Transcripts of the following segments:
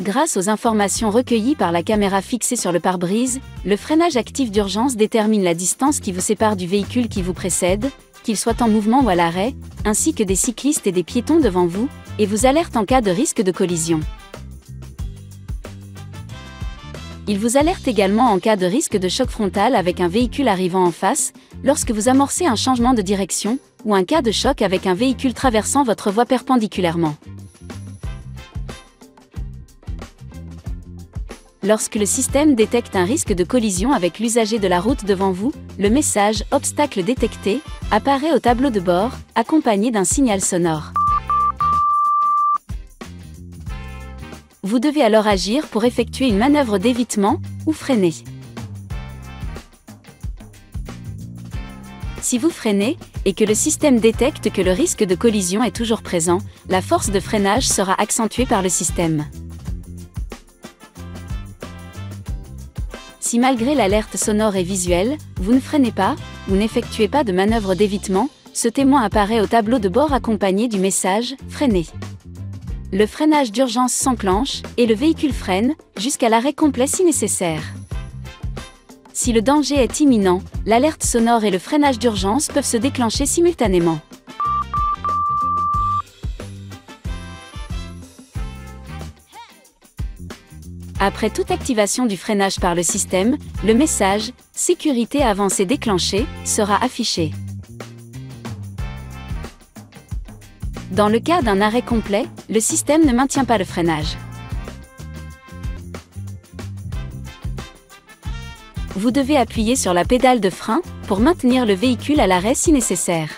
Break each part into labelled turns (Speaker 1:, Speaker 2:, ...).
Speaker 1: Grâce aux informations recueillies par la caméra fixée sur le pare-brise, le freinage actif d'urgence détermine la distance qui vous sépare du véhicule qui vous précède, qu'il soit en mouvement ou à l'arrêt, ainsi que des cyclistes et des piétons devant vous, et vous alerte en cas de risque de collision. Il vous alerte également en cas de risque de choc frontal avec un véhicule arrivant en face, lorsque vous amorcez un changement de direction, ou un cas de choc avec un véhicule traversant votre voie perpendiculairement. Lorsque le système détecte un risque de collision avec l'usager de la route devant vous, le message « Obstacle détecté » apparaît au tableau de bord, accompagné d'un signal sonore. Vous devez alors agir pour effectuer une manœuvre d'évitement ou freiner. Si vous freinez, et que le système détecte que le risque de collision est toujours présent, la force de freinage sera accentuée par le système. Si malgré l'alerte sonore et visuelle, vous ne freinez pas, ou n'effectuez pas de manœuvre d'évitement, ce témoin apparaît au tableau de bord accompagné du message « Freiner ». Le freinage d'urgence s'enclenche, et le véhicule freine, jusqu'à l'arrêt complet si nécessaire. Si le danger est imminent, l'alerte sonore et le freinage d'urgence peuvent se déclencher simultanément. Après toute activation du freinage par le système, le message « Sécurité avancée déclenchée » sera affiché. Dans le cas d'un arrêt complet, le système ne maintient pas le freinage. Vous devez appuyer sur la pédale de frein pour maintenir le véhicule à l'arrêt si nécessaire.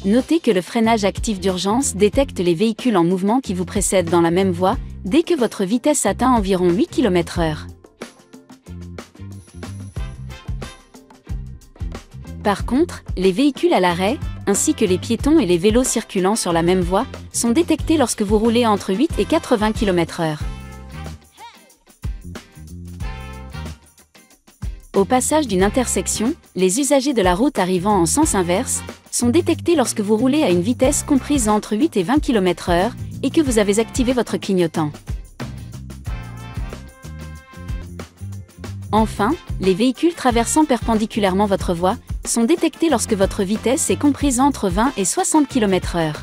Speaker 1: Notez que le freinage actif d'urgence détecte les véhicules en mouvement qui vous précèdent dans la même voie, dès que votre vitesse atteint environ 8 km/h. Par contre, les véhicules à l'arrêt, ainsi que les piétons et les vélos circulant sur la même voie, sont détectés lorsque vous roulez entre 8 et 80 km/h. Au passage d'une intersection, les usagers de la route arrivant en sens inverse sont détectés lorsque vous roulez à une vitesse comprise entre 8 et 20 km/h et que vous avez activé votre clignotant. Enfin, les véhicules traversant perpendiculairement votre voie sont détectés lorsque votre vitesse est comprise entre 20 et 60 km/h.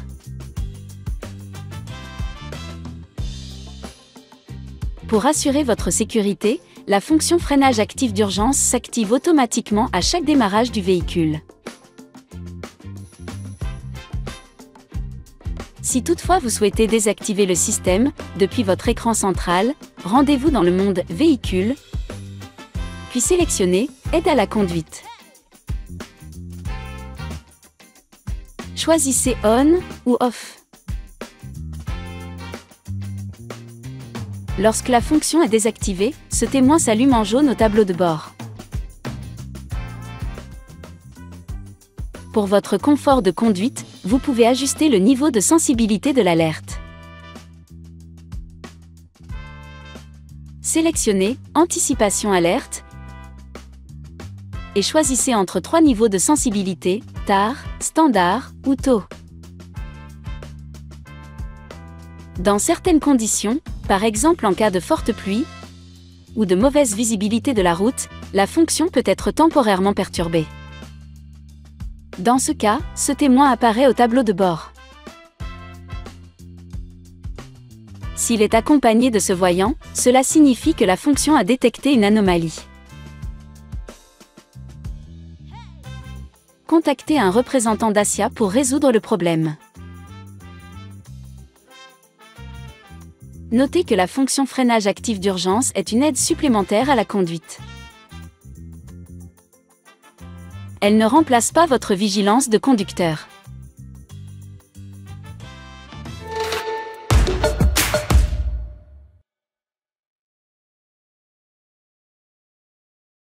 Speaker 1: Pour assurer votre sécurité, la fonction freinage actif d'urgence s'active automatiquement à chaque démarrage du véhicule. Si toutefois vous souhaitez désactiver le système, depuis votre écran central, rendez-vous dans le mode « Véhicule », puis sélectionnez « Aide à la conduite ». Choisissez « On » ou « Off ». Lorsque la fonction est désactivée, ce témoin s'allume en jaune au tableau de bord. Pour votre confort de conduite, vous pouvez ajuster le niveau de sensibilité de l'alerte. Sélectionnez « Anticipation alerte » et choisissez entre 3 niveaux de sensibilité, TAR, Standard ou Taux. Dans certaines conditions, par exemple en cas de forte pluie ou de mauvaise visibilité de la route, la fonction peut être temporairement perturbée. Dans ce cas, ce témoin apparaît au tableau de bord. S'il est accompagné de ce voyant, cela signifie que la fonction a détecté une anomalie. Contactez un représentant Dacia pour résoudre le problème. Notez que la fonction freinage actif d'urgence est une aide supplémentaire à la conduite. Elle ne remplace pas votre vigilance de conducteur.